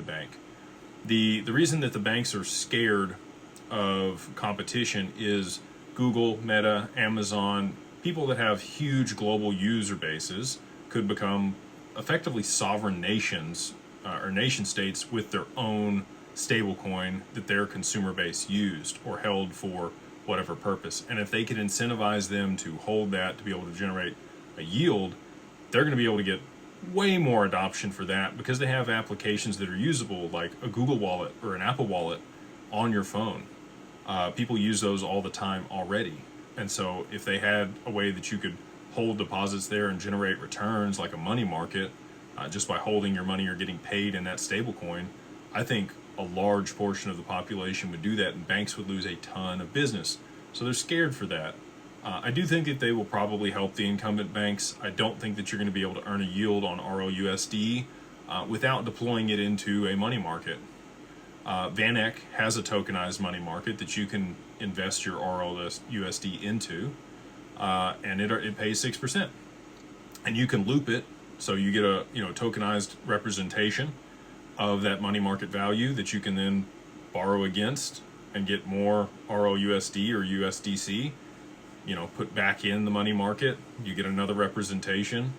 the bank. The reason that the banks are scared of competition is Google, Meta, Amazon, people that have huge global user bases could become effectively sovereign nations or nation states with their own stablecoin that their consumer base used or held for whatever purpose. And if they could incentivize them to hold that to be able to generate a yield, they're going to be able to get way more adoption for that because they have applications that are usable, like a Google Wallet or an Apple Wallet on your phone. People use those all the time already. And so if they had a way that you could hold deposits there and generate returns like a money market, just by holding your money or getting paid in that stable coin, I think a large portion of the population would do that and banks would lose a ton of business. So they're scared for that. I do think that they will probably help the incumbent banks. I don't think that you're going to be able to earn a yield on ROUSD without deploying it into a money market. VanEck has a tokenized money market that you can invest your ROUSD into, and it pays 6%. And you can loop it, so you get a tokenized representation of that money market value that you can then borrow against and get more ROUSD or USDC. Put back in the money market, you get another representation,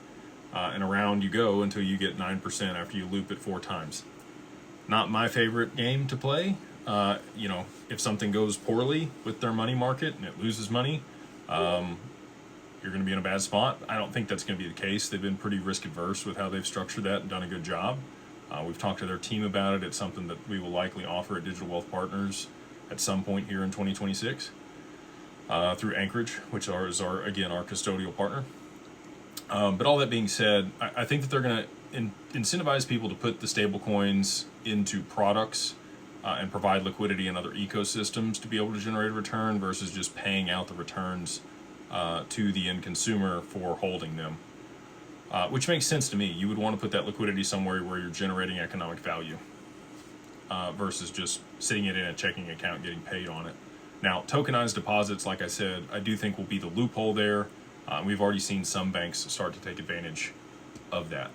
and around you go until you get 9% after you loop it 4 times. Not my favorite game to play. If something goes poorly with their money market and it loses money, you're going to be in a bad spot. I don't think that's going to be the case. They've been pretty risk adverse with how they've structured that and done a good job. We've talked to their team about it. It's something that we will likely offer at Digital Wealth Partners at some point here in 2026 through Anchorage, which is our custodial partner. But all that being said, I think that they're going to incentivize people to put the stable coins into products and provide liquidity in other ecosystems to be able to generate a return versus just paying out the returns to the end consumer for holding them. Which makes sense to me. You would want to put that liquidity somewhere where you're generating economic value versus just sitting it in a checking account getting paid on it. Now, tokenized deposits, like I said, I do think will be the loophole there. We've already seen some banks start to take advantage of that.